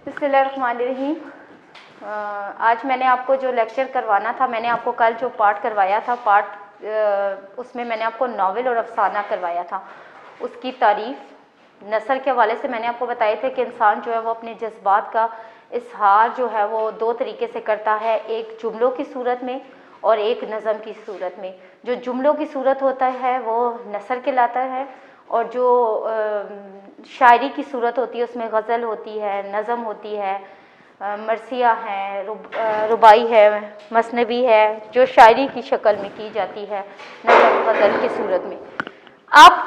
बिस्मिल्लाहिर्रहमानिर्रहीम। आज मैंने आपको जो लेक्चर करवाना था, मैंने आपको कल जो पार्ट करवाया था, उसमें मैंने आपको नावल और अफसाना करवाया था। उसकी तारीफ़ नसर के हवाले से मैंने आपको बताए थे कि इंसान जो है वो अपने जज्बात का इजहार जो है वो दो तरीके से करता है, एक जुमलों की सूरत में और एक नज़म की सूरत में। जो जुमलों की सूरत होता है वो नसर कहलाता है, और जो शायरी की सूरत होती है उसमें गज़ल होती है, नज़म होती है, मरसिया है, रुबाई है, मसनवी है, जो शायरी की शक्ल में की जाती है नज़म गज़ल की सूरत में। अब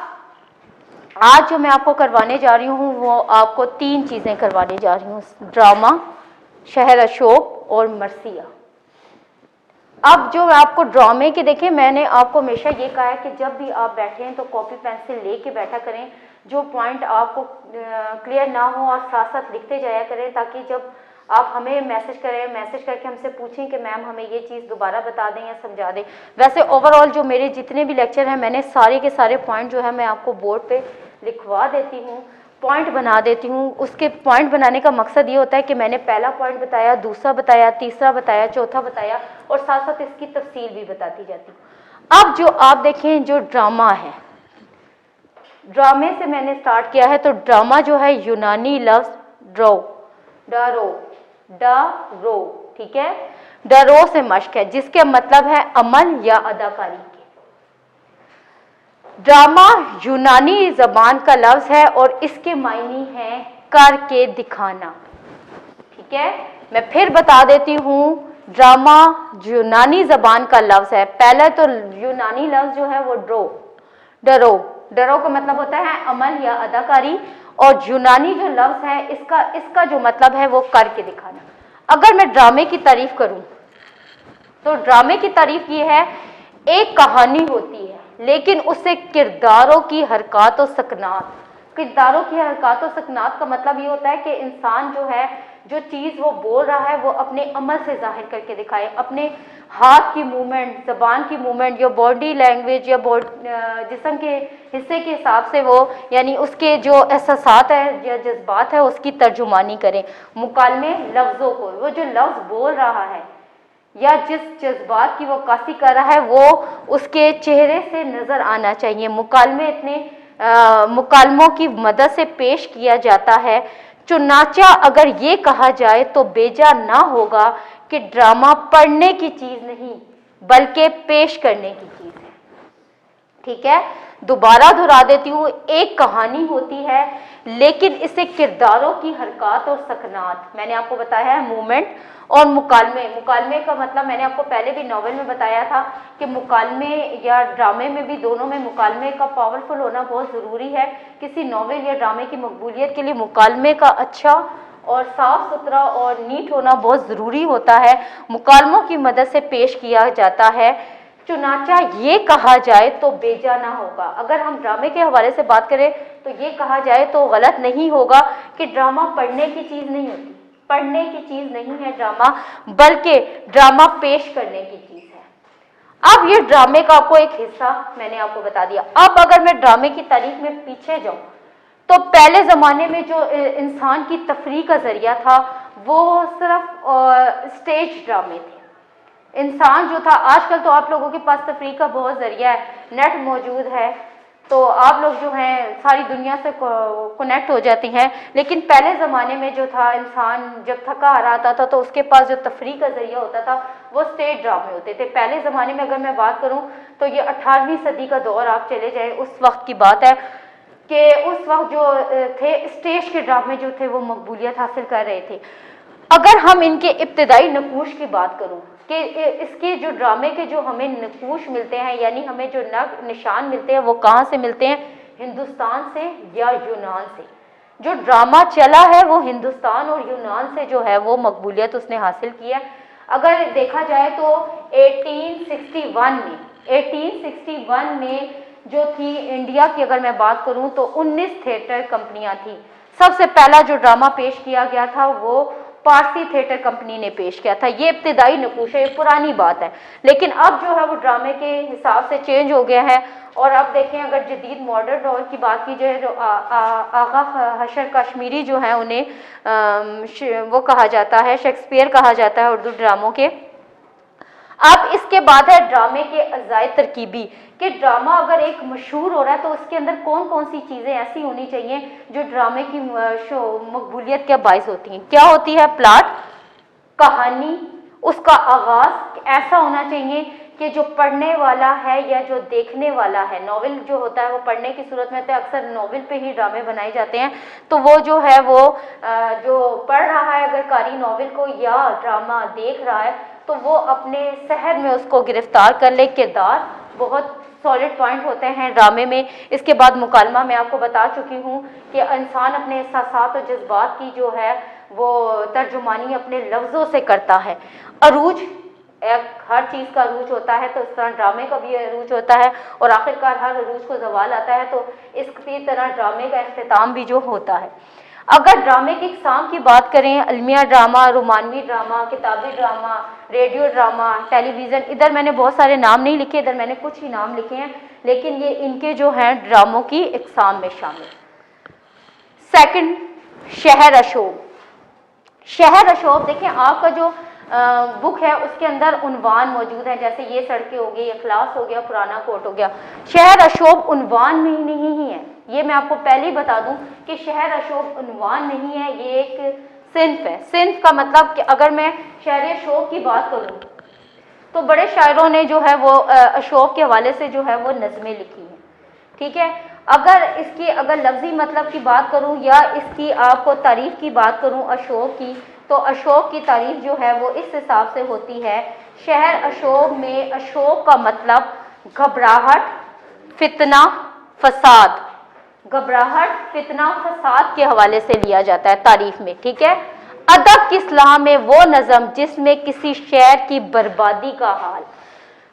आज जो मैं आपको करवाने जा रही हूँ वो आपको 3 चीज़ें करवाने जा रही हूँ, ड्रामा, शहर अशोक और मरसिया। अब जो आपको ड्रामे के देखें, मैंने आपको हमेशा ये कहा है कि जब भी आप बैठें तो कॉपी पेंसिल लेके बैठा करें, जो पॉइंट आपको क्लियर ना हो और साथ साथ लिखते जाया करें, ताकि जब आप हमें मैसेज करें, मैसेज करके हमसे पूछें कि मैम हमें ये चीज़ दोबारा बता दें या समझा दें। वैसे ओवरऑल जो मेरे जितने भी लेक्चर हैं, मैंने सारे के सारे पॉइंट जो है मैं आपको बोर्ड पे लिखवा देती हूँ, पॉइंट बना देती हूँ। उसके पॉइंट बनाने का मकसद ये होता है कि मैंने पहला पॉइंट बताया, दूसरा बताया, तीसरा बताया, चौथा बताया, और साथ साथ इसकी तफसील भी बताती जाती हूँ। अब जो आप देखें, जो ड्रामा है, ड्रामे से मैंने स्टार्ट किया है। तो ड्रामा जो है यूनानी लफ्ज ड्रो, डरो, डरो, ठीक है, डरो से मश्क है, जिसके मतलब है अमल या अदाकारी के। ड्रामा यूनानी जबान का लफ्ज है और इसके मायने हैं करके दिखाना, ठीक है। मैं फिर बता देती हूँ, ड्रामा यूनानी जबान का लफ्ज है। पहले तो यूनानी लफ्ज जो है वो डरो, डरो का मतलब होता है अमल या अदाकारी, और यूनानी जो लफ्ज है इसका जो मतलब है वो करके दिखाना। अगर मैं ड्रामे की तारीफ करूं तो ड्रामे की तारीफ ये है, एक कहानी होती है लेकिन उससे किरदारों की हरकत और सकनात, किरदारों की हरकत और सकनात का मतलब ये होता है कि इंसान जो है, जो चीज़ वो बोल रहा है वो अपने अमल से जाहिर करके दिखाए, अपने हाथ की मूवमेंट, जबान की मूवमेंट, या बॉडी लैंग्वेज या जिस्म के हिस्से के हिसाब से वो, यानी उसके जो एहसासात है या जज्बात है उसकी तर्जुमानी करें। मुकालमे लफ्ज़ों को, वो जो लफ्ज़ बोल रहा है या जिस जज्बात की वो कासी कर रहा है वो उसके चेहरे से नज़र आना चाहिए। मुकालमे इतने मुकालमों की मदद से पेश किया जाता है। चुनाचा अगर ये कहा जाए तो बेजा ना होगा कि ड्रामा पढ़ने की चीज़ नहीं बल्कि पेश करने की चीज़ है, ठीक है। दोबारा दोहरा देती हूँ, एक कहानी होती है लेकिन इसे किरदारों की हरकत और सकनात, मैंने आपको बताया है मूवमेंट और मुकालमे। मुकालमे का मतलब मैंने आपको पहले भी नॉवेल में बताया था कि मुकालमे या ड्रामे में भी, दोनों में मुकालमे का पावरफुल होना बहुत ज़रूरी है। किसी नॉवेल या ड्रामे की मकबूलियत के लिए मुकालमे का अच्छा और साफ़ सुथरा और नीट होना बहुत ज़रूरी होता है। मुकालमों की मदद से पेश किया जाता है। चुनाचा ये कहा जाए तो बेजा ना होगा। अगर हम ड्रामे के हवाले से बात करें तो ये कहा जाए तो गलत नहीं होगा कि ड्रामा पढ़ने की चीज़ नहीं होती, पढ़ने की चीज़ नहीं है ड्रामा, बल्कि ड्रामा पेश करने की चीज़ है। अब ये ड्रामे का आपको एक हिस्सा मैंने आपको बता दिया। अब अगर मैं ड्रामे की तारीख में पीछे जाऊँ तो पहले ज़माने में जो इंसान की तफरीह का ज़रिया था वो सिर्फ स्टेज ड्रामे थे। इंसान जो था, आजकल तो आप लोगों के पास तफरीह का बहुत ज़रिया है, नेट मौजूद है, तो आप लोग जो हैं सारी दुनिया से कनेक्ट हो जाती हैं। लेकिन पहले ज़माने में जो था, इंसान जब थका हारा आता था तो उसके पास जो तफरीह का ज़रिया होता था वो स्टेज ड्रामे होते थे। पहले ज़माने में अगर मैं बात करूं तो ये 18वीं सदी का दौर आप चले जाएँ, उस वक्त की बात है कि उस वक्त जो थे स्टेज के ड्रामे जो थे वो मकबूलियत हासिल कर रहे थे। अगर हम इनके इब्तदाई नकूश की बात करूं कि इसके जो ड्रामे के जो हमें नकूश मिलते हैं, यानी हमें जो निशान मिलते हैं, वो कहाँ से मिलते हैं? हिंदुस्तान से या यूनान से। जो ड्रामा चला है वो हिंदुस्तान और यूनान से जो है वो मकबूलियत उसने हासिल की है। अगर देखा जाए तो 1861 में जो थी इंडिया की, अगर मैं बात करूं तो 19 थिएटर कंपनियां थी। सबसे पहला जो ड्रामा पेश किया गया था वो पारसी थिएटर कंपनी ने पेश किया था। ये इब्तिदाई नकूश है, ये पुरानी बात है, लेकिन अब जो है वो ड्रामे के हिसाब से चेंज हो गया है। और अब देखें, अगर जदीद मॉडर्न दौर की बात की जाए, जो आगा हशर कश्मीरी जो है उन्हें वो कहा जाता है, शेक्सपियर कहा जाता है उर्दू ड्रामों के। अब इसके बाद है ड्रामे के अज़ाए तरकीबी, कि ड्रामा अगर एक मशहूर हो रहा है तो उसके अंदर कौन कौन सी चीज़ें ऐसी होनी चाहिए जो ड्रामे की मकबूलियत का बाइस होती हैं। क्या होती है? प्लाट, कहानी, उसका आगाज़ ऐसा होना चाहिए कि जो पढ़ने वाला है या जो देखने वाला है, नॉवेल जो होता है वो पढ़ने की सूरत में, तो अक्सर नॉवेल पे ही ड्रामे बनाए जाते हैं, तो वो जो है वो जो पढ़ रहा है अगर कारी नॉवेल को या ड्रामा देख रहा है तो वो अपने सहर में उसको गिरफ्तार कर ले। किरदार बहुत सॉलिड पॉइंट होते हैं ड्रामे में। इसके बाद मुकालमा मैं आपको बता चुकी हूँ कि इंसान अपने एहसासात और जज्बात की जो है वो तर्जुमानी अपने लफ्ज़ों से करता है। अरूज, हर चीज़ का अरूज होता है, तो इस तरह ड्रामे का भी अरूज होता है, और आखिरकार हर अरूज को ज़वाल आता है, तो इसी तरह ड्रामे का अख्तिताम भी जो होता है। अगर ड्रामे की इक़साम की बात करें, अलमिया ड्रामा, रोमानवी ड्रामा, किताबी ड्रामा, रेडियो ड्रामा, टेलीविज़न, इधर मैंने बहुत सारे नाम नहीं लिखे, इधर मैंने कुछ ही नाम लिखे हैं, लेकिन ये इनके जो हैं ड्रामों की इक़साम में शामिल। सेकंड, शहर अशोब। शहर अशोब देखें, आपका जो बुक है उसके अंदर उन्वान मौजूद है, जैसे ये सड़कें हो गई, अखलास हो गया, पुराना कोट हो गया। शहर अशोब उन्वान में ही नहीं है, ये मैं आपको पहले ही बता दूं कि शहर अशोब उन्वान नहीं है, ये एक सिन्फ है। सिन्फ का मतलब कि अगर मैं शहर अशोब की बात करूं तो बड़े शायरों ने जो है वो अशोक के हवाले से जो है वो नज़में लिखी हैं, ठीक है। अगर लफ्ज़ी मतलब की बात करूं या इसकी आपको तारीफ़ की बात करूं अशोक की, तो अशोक की तारीफ़ जो है वो इस हिसाब से होती है, शहर अशोक में अशोक का मतलब घबराहट, फितना, फसाद, घबराहट, फितना, फसाद के हवाले से लिया जाता है तारीफ़ में, ठीक है। अदब की इस्लाह में वो नज़म जिसमें किसी शहर की बर्बादी का हाल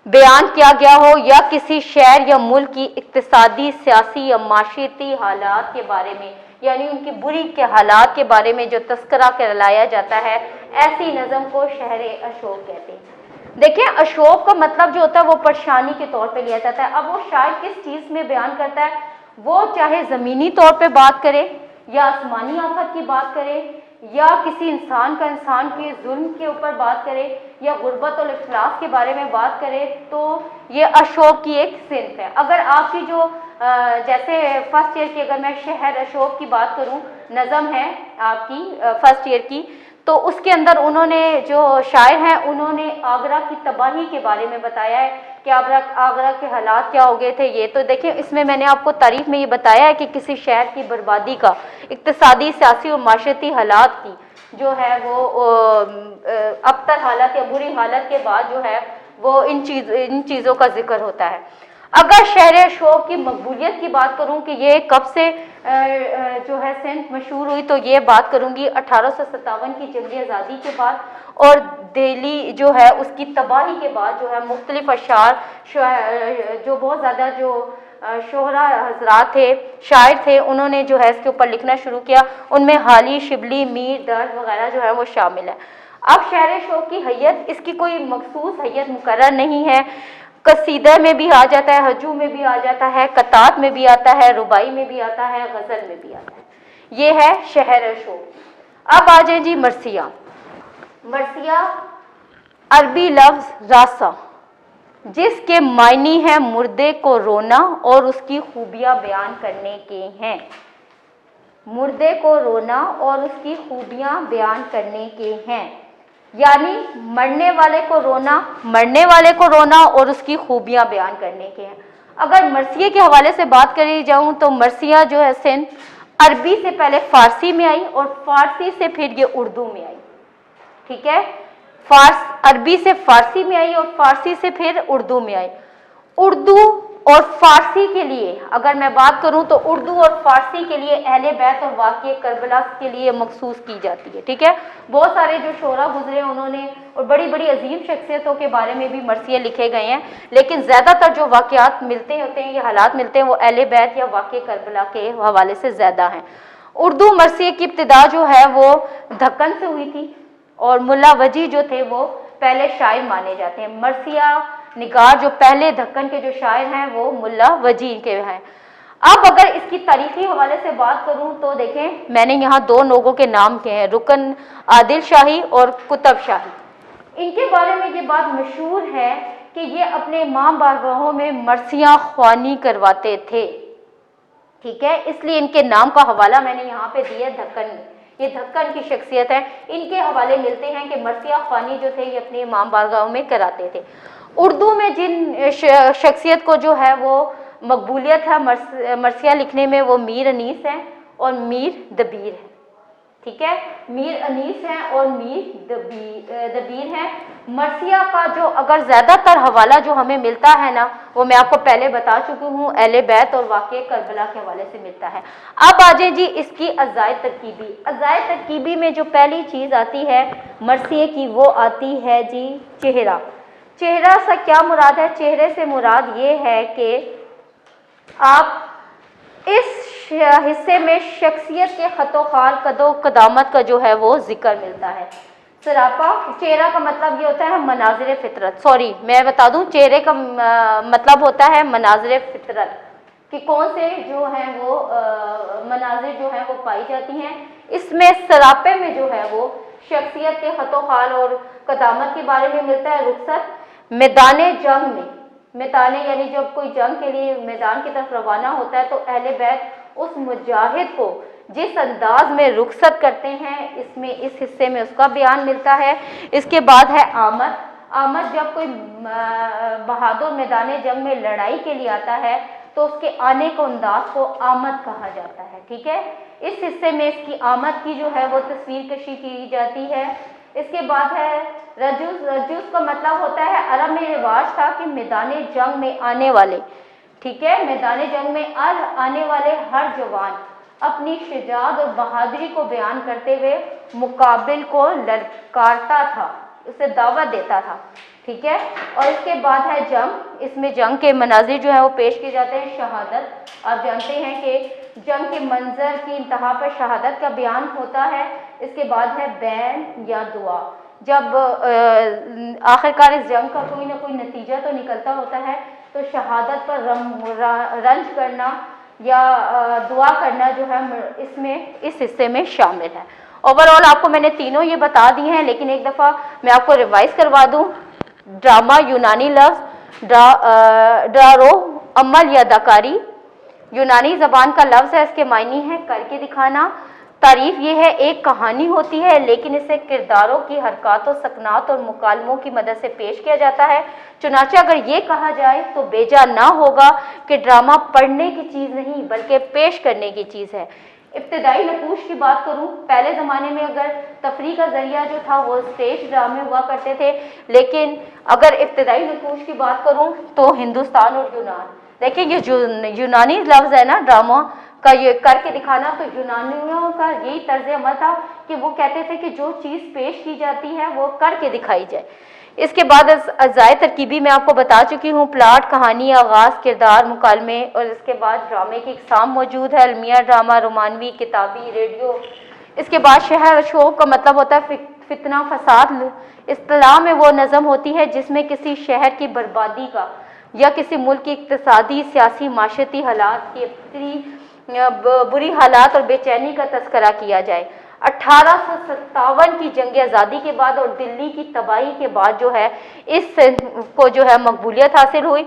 बयान किया गया हो या किसी शहर या मुल्क की इक्तिसादी, सियासी या माशरती हालात के बारे में, यानी उनकी बुरी के हालात के बारे में जो तस्करा कहलाया जाता है, ऐसी नज़म को शहर अशोक कहते हैं। देखिए, अशोक का मतलब जो होता है वो परेशानी के तौर पे लिया जाता है। अब वो शायद किस चीज़ में बयान करता है, वो चाहे ज़मीनी तौर पे बात करे या आसमानी आफत की बात करे या किसी इंसान के जुल्म के ऊपर बात करे या गुर्बत और इफ्लास के बारे में बात करे, तो ये अशोक की एक सिन्फ है। अगर आपकी जो जैसे फर्स्ट ईयर की, अगर मैं शहर अशोक की बात करूं, नज़म है आपकी फर्स्ट ईयर की, तो उसके अंदर उन्होंने जो शायर हैं उन्होंने आगरा की तबाही के बारे में बताया है कि आगरा के हालात क्या हो गए थे। ये तो देखिए, इसमें मैंने आपको तारीफ में ये बताया है कि किसी शहर की बर्बादी का, इक्तिसादी, सियासी और माशरती हालात की जो है वो अबतर हालत या बुरी हालत के बाद जो है वो इन चीज़ों का जिक्र होता है। अगर शहर अशोक की मकबूलियत की बात करूं कि ये कब से जो है सिंध मशहूर हुई, तो ये बात करूंगी 1857 की जंगी आज़ादी के बाद और दिल्ली जो है उसकी तबाही के बाद जो है मुख्तलिफ अशार जो बहुत ज़्यादा जो शोहरा हजरात थे, शायर थे, उन्होंने जो है इसके ऊपर लिखना शुरू किया। उनमें हाली, शिबली, मीर, दर्द वगैरह जो है वो शामिल है। अब शहर अशोक की हैयत, इसकी कोई मखसूस हैयत मुकर्रर नहीं है। कसीदा में भी आ जाता है, हजू में भी आ जाता है, कतात में भी आता है, रुबाई में भी आता है, गज़ल में भी आता है। ये है शहर अशोक। अब आ जाए जी मरसिया। मरसिया अरबी लफ्ज़ रासा, जिसके मायने हैं मुर्दे को रोना और उसकी खूबियाँ बयान करने के हैं। मुर्दे को रोना और उसकी खूबियाँ बयान करने के हैं, यानी मरने वाले को रोना और उसकी खूबियाँ बयान करने के हैं। अगर मरसिया के हवाले से बात करी जाऊँ तो मरसिया जो है सिंध अरबी से पहले फ़ारसी में आई और फ़ारसी से फिर ये उर्दू में आई, ठीक है। अरबी से फ़ारसी में आई और फ़ारसी से फिर उर्दू में आई। उर्दू और फ़ारसी के लिए अगर मैं बात करूं तो उर्दू और फ़ारसी के लिए अहले बैत और वाक़िए करबला के लिए मखसूस की जाती है, ठीक है। बहुत सारे जो शोरा गुजरे उन्होंने और बड़ी बड़ी अजीम शख्सियतों के बारे में भी मरसिये लिखे गए हैं, लेकिन ज़्यादातर जो वाक़यात मिलते होते हैं, ये हालात मिलते हैं, वो अहले बैत या वाक़िए करबला के हवाले से ज़्यादा हैं। उर्दू मरसिए की इब्तिदा जो है वो दक्कन से हुई थी और मुल्ला वजी जो थे वो पहले शायर माने जाते हैं। मरसिया निगार जो पहले दक्कन के जो शायर हैं वो मुल्ला वजी के हैं। अब अगर इसकी तारीखी हवाले से बात करूं तो देखें, मैंने यहाँ दो लोगों के नाम किए हैं, रुकन आदिल शाही और कुतुब शाही। इनके बारे में ये बात मशहूर है कि ये अपने इमाम बारगाहों में मरसियाँ ख्वानी करवाते थे। ठीक है, इसलिए इनके नाम का हवाला मैंने यहाँ पे दिया दक्कन में। ये दक्कन की शख्सियत है, इनके हवाले मिलते हैं कि मरसिया ख्वानी जो थे ये अपने इमाम बारगाहों में कराते थे। उर्दू में जिन शख्सियत को जो है वो मकबूलियत है मरसिया लिखने में, वो मीर अनीस हैं और मीर दबीर है। ठीक है, मीर अनीस हैं और मीर दबीर हैं। मरसिया का जो अगर ज़्यादातर हवाला जो हमें मिलता है ना, वो मैं आपको पहले बता चुकी हूँ, अहले बैत और वाक़े करबला के हवाले से मिलता है। अब आ जाए जी इसकी अज़ाए तरकीबी। अज़ाए तरकीबी में जो पहली चीज़ आती है मरसिए की, वो आती है जी चेहरा। चेहरा से क्या मुराद है? चेहरे से मुराद ये है कि आप इस हिस्से में शख्सियत के खतोखाल कदो कदामत का जो है वो जिक्र मिलता है। सरापा, चेहरा का मतलब ये होता है मनाजिर फितरत, सॉरी मैं बता दूं, चेहरे का मतलब होता है मनाजिर फितरत, कि कौन से जो हैं वो मनाजिर जो है वो पाई जाती हैं। इसमें सरापे में जो है वो शख्सियत के खतोखाल और कदामत के बारे में मिलता है। रुखसत, मैदान जंग में, मैदान यानी जब कोई जंग के लिए मैदान की तरफ रवाना होता है तो अहले बैत उस मुजाहिद को जिस अंदाज में रुखसत करते हैं, इसमें इस हिस्से में उसका बयान मिलता है। इसके बाद है आमद। आमद, जब कोई बहादुर मैदान जंग में लड़ाई के लिए आता है तो उसके आने को अंदाज को आमद कहा जाता है। ठीक है, इस हिस्से में इसकी आमद की जो है वो तस्वीर कशी की जाती है। इसके बाद है रजूस। रजूस का मतलब होता है, अरब में रिवाज था कि मैदान जंग में आने वाले, ठीक है, मैदान जंग में आने वाले हर जवान अपनी शुजाअत और बहादुरी को बयान करते हुए मुकाबिल को ललकारता था, उसे दावत देता था। ठीक है, और इसके बाद है जंग। इसमें जंग के मनाजिर जो है वो पेश किए जाते हैं। शहादत, आप जानते हैं कि जंग के मंजर की इंतहा पर शहादत का बयान होता है। इसके बाद है बैन या दुआ, जब आखिरकार इस जंग का कोई ना कोई नतीजा तो निकलता होता है तो शहादत पर रंज करना या दुआ करना जो है इसमें इस हिस्से में शामिल है। ओवरऑल आपको मैंने तीनों ये बता दिए हैं, लेकिन एक दफ़ा मैं आपको रिवाइज करवा दूं। ड्रामा यूनानी लफ्ज़ ड्रारो, अमल या अदाकारी, यूनानी ज़बान का लफ्ज़ है, इसके मायने हैं करके दिखाना। तारीफ ये है एक कहानी होती है लेकिन इसे किरदारों की हरकत और सकनात और मुकालमों की मदद से पेश किया जाता है। चुनांचे अगर ये कहा जाए तो बेजा ना होगा कि ड्रामा पढ़ने की चीज़ नहीं बल्कि पेश करने की चीज़ है। इब्तदाई नकूश की बात करूं, पहले ज़माने में अगर तफरीह का जरिया जो था वो स्टेज ड्रामे हुआ करते थे, लेकिन अगर इब्तदाई नकूश की बात करूं तो हिंदुस्तान और यूनान, देखिए ये जो यूनानी लफ्ज़ है ना ड्रामा का, ये करके दिखाना, तो यूनानियों का यही तर्ज अमल था कि वो कहते थे कि जो चीज़ पेश की जाती है वो करके दिखाई जाए। इसके बाद अज़ाए तरकीबी मैं आपको बता चुकी हूँ, प्लाट, कहानी, आगाज़, किरदार, मुकालमे, और इसके बाद ड्रामे की इकसाम मौजूद है। अलमिया ड्रामा, रोमानवी, किताबी, रेडियो। इसके बाद शहर शोक का मतलब होता है फितना, फसाद। इस्तिलाह में वो नज़म होती है जिसमें किसी शहर की बर्बादी का या किसी मुल्क की इक़्तिसादी, सियासी, माशरती हालात की बुरी हालात और बेचैनी का तस्करा किया जाए। 1857 की जंग आज़ादी के बाद और दिल्ली की तबाही के बाद जो है इस को जो है मकबूलियत हासिल हुई।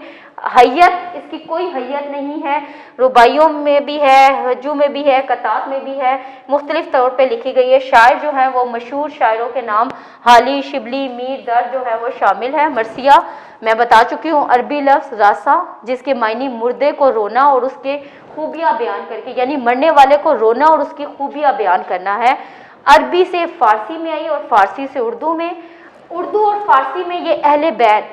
हैयत, इसकी कोई हैयत नहीं है, रुबाइयों में भी है, हजू में भी है, कतात में भी है, मुख्तलिफ तौर पे लिखी गई है। शायर जो है वो मशहूर शायरों के नाम हाली, शिबली, मीर दर्द जो है वो शामिल है। मरसिया मैं बता चुकी हूँ, अरबी लफ्ज़ रासा जिसके मायने मुर्दे को रोना और उसके खूबियाँ बयान करके, यानी मरने वाले को रोना और उसकी खूबियाँ बयान करना है। अरबी से फ़ारसी में आई और फ़ारसी से उर्दू में। उर्दू और फ़ारसी में ये अहले बैत,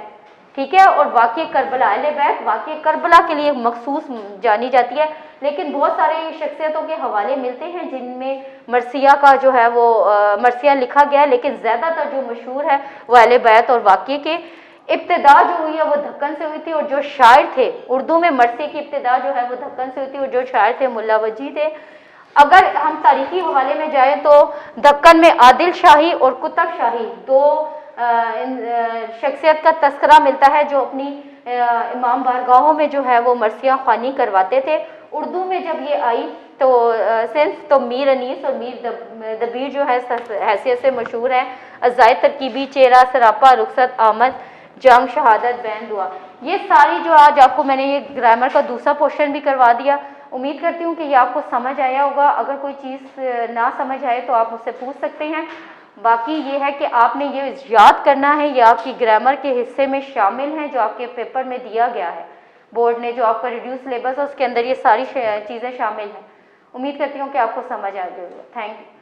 ठीक है, और वाक़े करबला, अहले बैत वाक़े करबला के लिए मखसूस जानी जाती है, लेकिन बहुत सारे शख्सियतों के हवाले मिलते हैं जिनमें मरसिया का जो है वो मरसिया लिखा गया है, लेकिन ज़्यादातर जो मशहूर है वो अहले बैत और वाक़े के। इब्तिदा जो हुई है वो दक्कन से हुई थी और जो शायर थे, उर्दू में मरसिए की इब्तिदा जो है वो दक्कन से हुई थी और जो शायर थे मुल्ला वजी थे। अगर हम तारीखी हवाले में जाए तो दक्कन में आदिल शाही और कुतुब शाही दो शख्सियत का तस्करा मिलता है जो अपनी इमाम बारगाहों में जो है वो मरसियाँ ख्वानी करवाते थे। उर्दू में जब ये आई तो सिंस तो मीर अनीस और मीर दबीर जो है हैसियत से मशहूर है। अज़ायद तरकीबी, चेहरा, सरापा, रुखसत, आमद, जंग, शहादत, बैन, दुआ, ये सारी जो आज आपको मैंने ये ग्रामर का दूसरा पोर्शन भी करवा दिया। उम्मीद करती हूँ कि ये आपको समझ आया होगा। अगर कोई चीज़ ना समझ आए तो आप मुझसे पूछ सकते हैं। बाकी ये है कि आपने ये याद करना है, ये आपकी ग्रामर के हिस्से में शामिल हैं जो आपके पेपर में दिया गया है। बोर्ड ने जो आपका रिड्यूस सिलेबस है उसके अंदर ये सारी चीज़ें शामिल हैं। उम्मीद करती हूँ कि आपको समझ आ गई होगी। Thank you.